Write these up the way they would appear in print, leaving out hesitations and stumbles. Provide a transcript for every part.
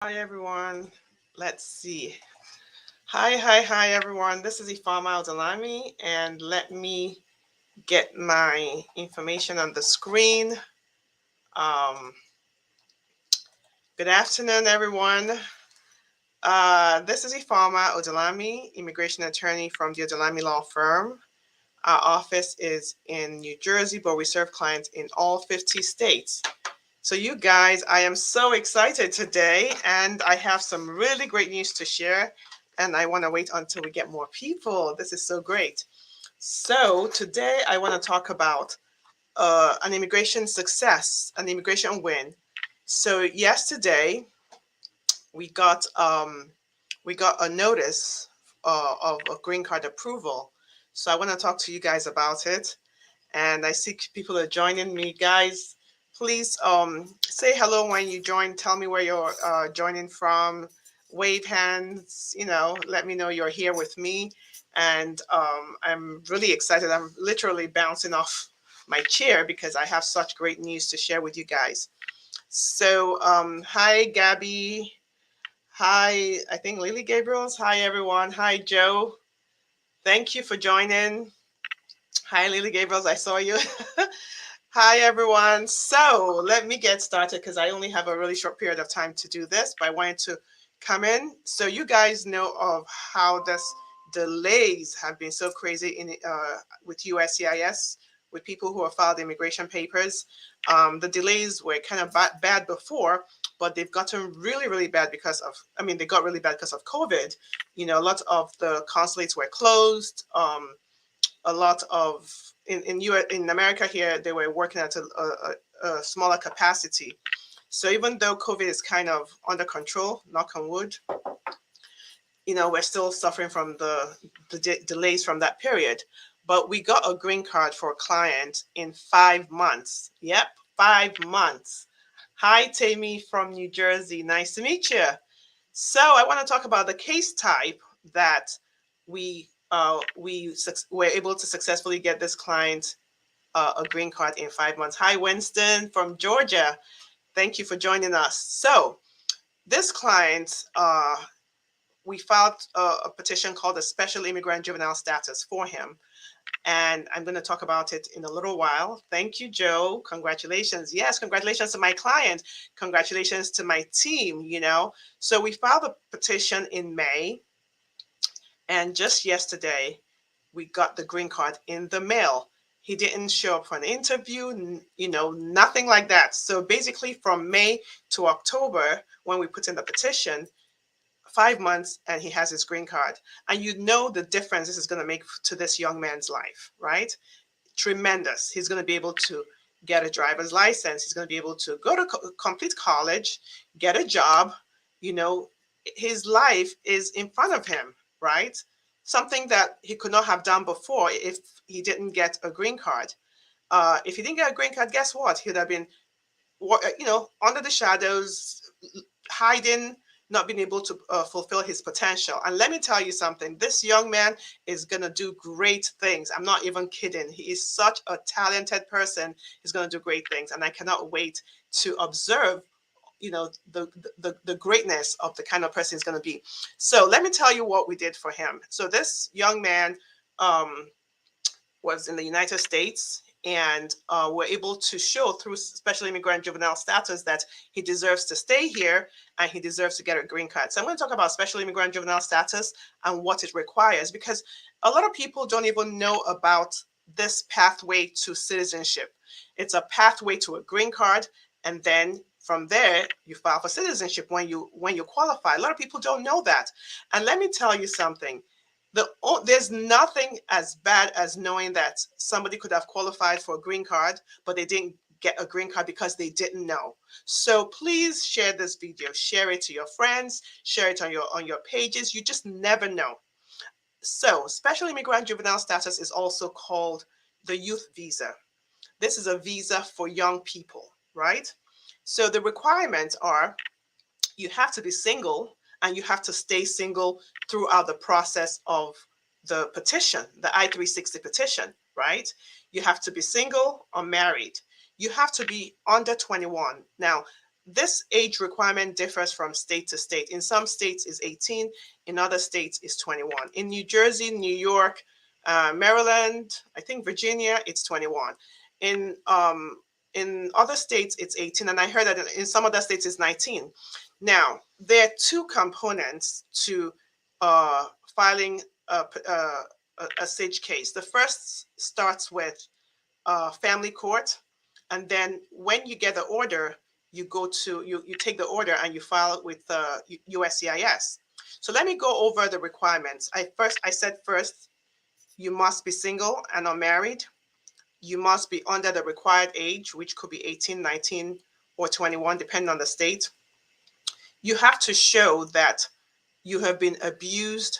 Hi everyone. Let's see. Hi everyone. This is Ifeoma Odunlami, and let me get my information on the screen. Um, Good afternoon, everyone. This is Ifeoma Odunlami, immigration attorney from the Odunlami Law Firm. Our office is in New Jersey, but we serve clients in all 50 states. So, you guys, I am so excited today, and I have some really great news to share. And I want to wait until we get more people. This is so great. So, today I want to talk about an immigration success, an immigration win. So, yesterday we got um, we got a notice of a green card approval. So, I want to talk to you guys about it, and I see people are joining me. Guys, please say hello when you join. Tell me where you're joining from. Wave hands, let me know you're here with me. And I'm really excited. I'm literally bouncing off my chair because I have such great news to share with you guys. So, hi, Gabby. Hi, I think Lily Gabriels. Hi, everyone. Hi, Joe. Thank you for joining. Hi, Lily Gabriels. I saw you. Hi, everyone. So let me get started because I only have a really short period of time to do this, but I wanted to come in so you guys know of how this delays have been so crazy with USCIS, with people who have filed immigration papers. The delays were kind of bad before, but they've gotten really bad they got really bad because of COVID. A lot of the consulates were closed. A lot of in America here, they were working at a smaller capacity. So even though COVID is kind of under control, knock on wood, we're still suffering from the delays from that period. But we got a green card for a client in 5 months. Yep, 5 months. Hi, Tammy from New Jersey. Nice to meet you. So I want to talk about the case type that we were able to successfully get this client a green card in 5 months. Hi, Winston from Georgia. Thank you for joining us. So this client, we filed a petition called a special immigrant juvenile status for him. And I'm going to talk about it in a little while. Thank you, Joe. Congratulations. Yes, congratulations to my client. Congratulations to my team. So we filed a petition in May. And just yesterday, we got the green card in the mail. He didn't show up for an interview, nothing like that. So basically, from May to October, when we put in the petition, 5 months, and he has his green card. And the difference this is going to make to this young man's life, right? Tremendous. He's going to be able to get a driver's license. He's going to be able to go to complete college, get a job. You know, his life is in front of him, right? Something that he could not have done before if he didn't get a green card. If he didn't get a green card, guess what? He would have been, under the shadows, hiding, not being able to fulfill his potential. And let me tell you something, this young man is going to do great things. I'm not even kidding. He is such a talented person. He's going to do great things. And I cannot wait to observe the greatness of the kind of person he's going to be. So let me tell you what we did for him. So this young man was in the United States, and were able to show through special immigrant juvenile status that he deserves to stay here and he deserves to get a green card. So I'm going to talk about special immigrant juvenile status and what it requires, because a lot of people don't even know about this pathway to citizenship. It's a pathway to a green card, and then from there you file for citizenship when you qualify. A lot of people don't know that. And let me tell you something. There's nothing as bad as knowing that somebody could have qualified for a green card, but they didn't get a green card because they didn't know. So please share this video, share it to your friends, share it on your pages. You just never know. So special immigrant juvenile status is also called the youth visa. This is a visa for young people, right? So the requirements are you have to be single, and you have to stay single throughout the process of the petition, the I-360 petition, right? You have to be single or married. You have to be under 21. Now, this age requirement differs from state to state. In some states is 18, in other states is 21. In New Jersey, New York, Maryland, I think Virginia, it's 21. In other states, it's 18, and I heard that in some other states it's 19. Now, there are two components to filing a SIJS case. The first starts with family court, and then when you get the order, you go to you take the order and you file it with USCIS. So let me go over the requirements. I said first, you must be single and unmarried. You must be under the required age, which could be 18, 19, or 21, depending on the state. You have to show that you have been abused,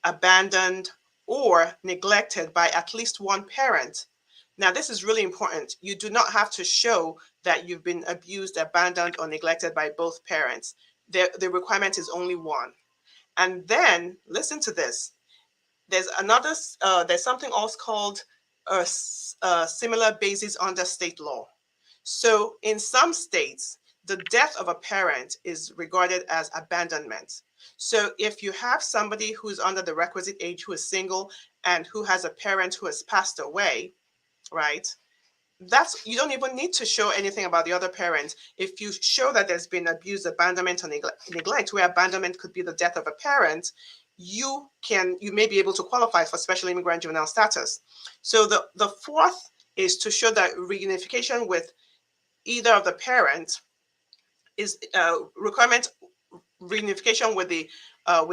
abandoned, or neglected by at least one parent. Now, this is really important. You do not have to show that you've been abused, abandoned, or neglected by both parents. The requirement is only one. And then, listen to this. There's something else called a similar basis under state law. So in some states, the death of a parent is regarded as abandonment. So if you have somebody who's under the requisite age, who is single, and who has a parent who has passed away, right? You don't even need to show anything about the other parent. If you show that there's been abuse, abandonment, or neglect, where abandonment could be the death of a parent, you may be able to qualify for special immigrant juvenile status. So the fourth is to show that reunification with either of the parents is requirement. Reunification with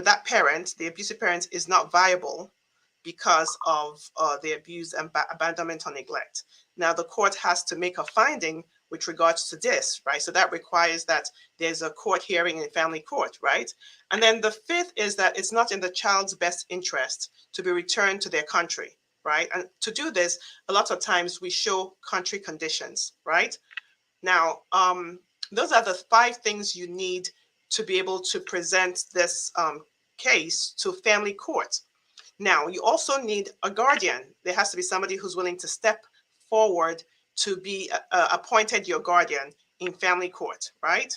that parent, the abusive parent, is not viable because of the abuse and abandonment or neglect. Now, the court has to make a finding with regards to this, right? So that requires that there's a court hearing in family court, right? And then the fifth is that it's not in the child's best interest to be returned to their country, right? And to do this, a lot of times we show country conditions, right? Now, those are the 5 things you need to be able to present this case to family court. Now, you also need a guardian. There has to be somebody who's willing to step forward to be appointed your guardian in family court, right?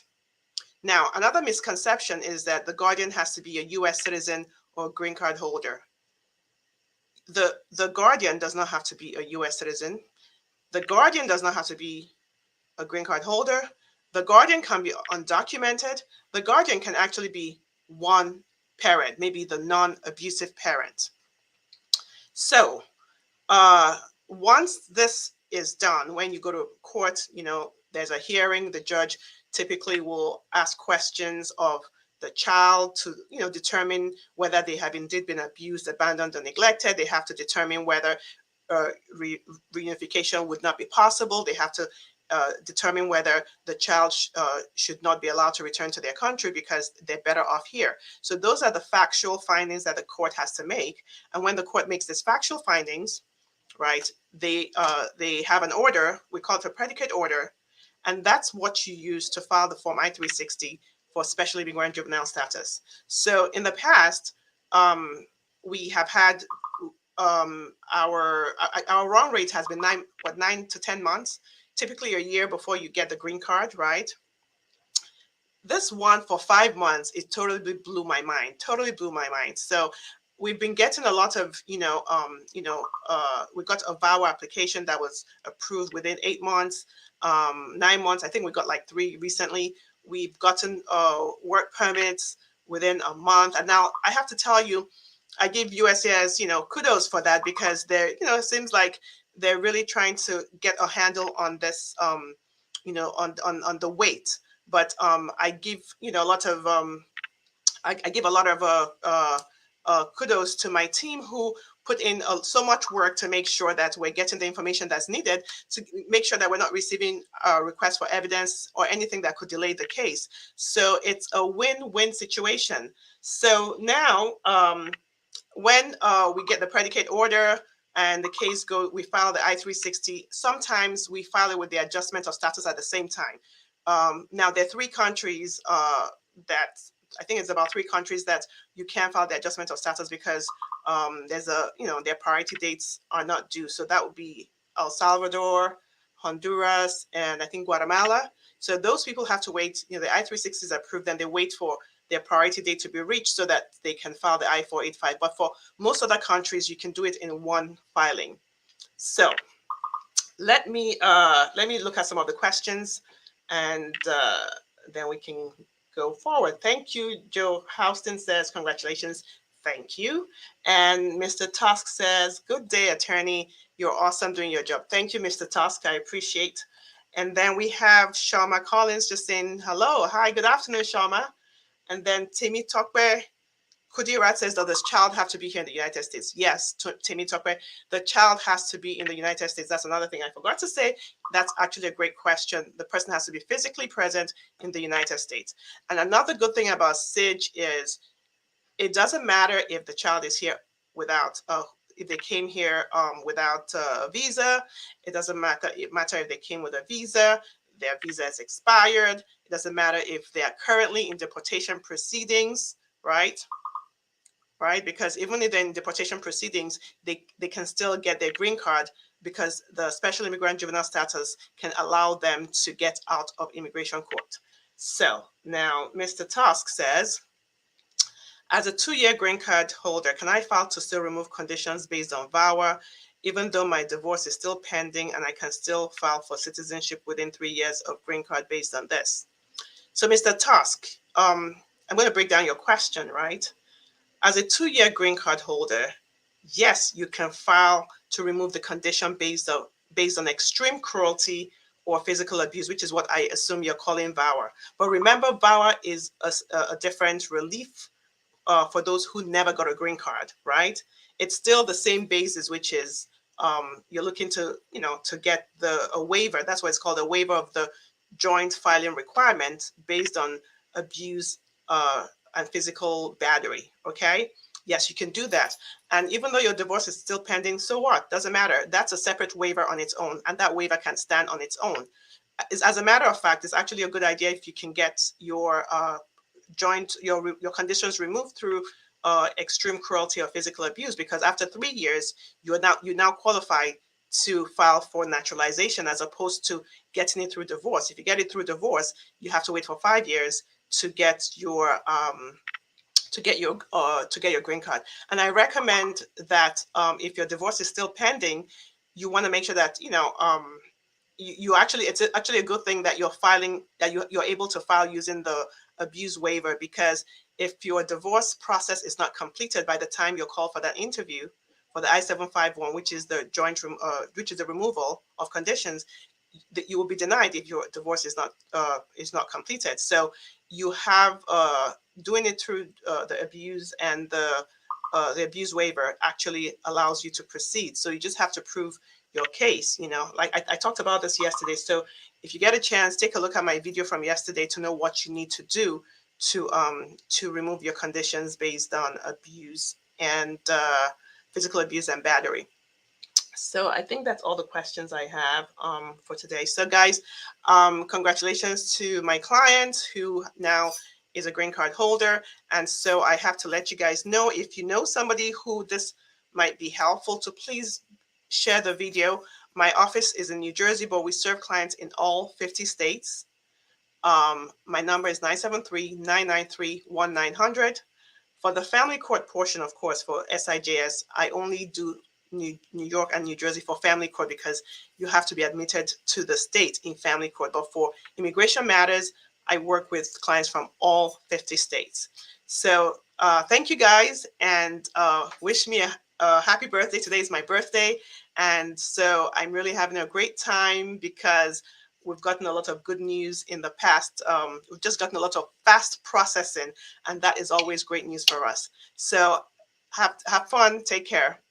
Now, another misconception is that the guardian has to be a US citizen or green card holder. The guardian does not have to be a US citizen. The guardian does not have to be a green card holder. The guardian can be undocumented. The guardian can actually be one parent, maybe the non-abusive parent. So once this is done, when you go to court, there's a hearing. The judge typically will ask questions of the child to, determine whether they have indeed been abused, abandoned, or neglected. They have to determine whether reunification would not be possible. They have to determine whether the child should not be allowed to return to their country because they're better off here. So those are the factual findings that the court has to make. And when the court makes these factual findings, right, they have an order. We call it a predicate order. And that's what you use to file the Form I-360 for special immigrant juvenile status. So in the past, we have had our run rate has been 9 to 10 months. Typically a year before you get the green card, right? This one for 5 months, it totally blew my mind. So we've been getting a lot of, we got a VAWA application that was approved within 8 months, 9 months. I think we got like 3 recently. We've gotten work permits within a month. And now I have to tell you, I give USCIS, kudos for that, because it seems like they're really trying to get a handle on this, on the weight. But I give, a lot of, I give a lot of kudos to my team who put in so much work to make sure that we're getting the information that's needed to make sure that we're not receiving requests for evidence or anything that could delay the case. So it's a win-win situation. So now, when we get the predicate order and the case we file the I-360. Sometimes we file it with the adjustment of status at the same time. Now there are 3 countries that I think it's about 3 countries that you can file the adjustment of status because there's their priority dates are not due. So that would be El Salvador, Honduras, and I think Guatemala. So those people have to wait, the I-360 is approved, then they wait for their priority date to be reached so that they can file the I-485. But for most other countries, you can do it in one filing. So let me look at some of the questions, and then we can go forward. Thank you. Joe Houston says, congratulations. Thank you. And Mr. Tusk says, good day, attorney. You're awesome doing your job. Thank you, Mr. Tusk. I appreciate. And then we have Sharma Collins just saying, hello. Hi, good afternoon, Sharma. And then Timmy Tokwe Kudirat says, does this child have to be here in the United States? Yes, Timmy Tokwe, the child has to be in the United States. That's another thing I forgot to say. That's actually a great question. The person has to be physically present in the United States. And another good thing about SIJS is it doesn't matter if the child is here without, if they came here without a visa. It doesn't matter. It matters if they came with a visa. Their visa is expired. It doesn't matter if they are currently in deportation proceedings, right? Right? Because even if they're in deportation proceedings, they can still get their green card because the special immigrant juvenile status can allow them to get out of immigration court. So now Mr. Tusk says, as a 2-year green card holder, can I file to still remove conditions based on VAWA, even though my divorce is still pending and I can still file for citizenship within 3 years of green card based on this? So Mr. Tusk, I'm going to break down your question, right? As a 2-year green card holder, yes, you can file to remove the condition based on extreme cruelty or physical abuse, which is what I assume you're calling VAWA. But remember, VAWA is a different relief for those who never got a green card, right? It's still the same basis, which is you're looking to, to get a waiver. That's why it's called a waiver of the joint filing requirement based on abuse and physical battery, okay? Yes, you can do that. And even though your divorce is still pending, so what? Doesn't matter. That's a separate waiver on its own, and that waiver can stand on its own. As a matter of fact, it's actually a good idea if you can get your your conditions removed through extreme cruelty or physical abuse, because after 3 years, you now qualify to file for naturalization as opposed to getting it through divorce. If you get it through divorce, you have to wait for 5 years to get your green card. And I recommend that if your divorce is still pending, you want to make sure that it's actually a good thing that you're filing, that you're able to file using the abuse waiver, because if your divorce process is not completed by the time you're called for that interview for the I-751, which is the which is the removal of conditions, that you will be denied if your divorce is not completed. So you have doing it through the abuse, and the abuse waiver actually allows you to proceed. So you just have to prove your case, like I talked about this yesterday. So if you get a chance, take a look at my video from yesterday to know what you need to do to remove your conditions based on abuse and physical abuse and battery. So I think that's all the questions I have for today. So guys, congratulations to my client who now is a green card holder. And so I have to let you guys know, if you know somebody who this might be helpful to, please share the video. My office is in New Jersey, but we serve clients in all 50 states. My number is 973-993-1900. For the family court portion, of course, for SIJS, I only do New York and New Jersey for family court because you have to be admitted to the state in family court. But for immigration matters, I work with clients from all 50 states. So thank you guys, and wish me a happy birthday. Today is my birthday. And so I'm really having a great time because we've gotten a lot of good news in the past. We've just gotten a lot of fast processing, and that is always great news for us. So have fun. Take care.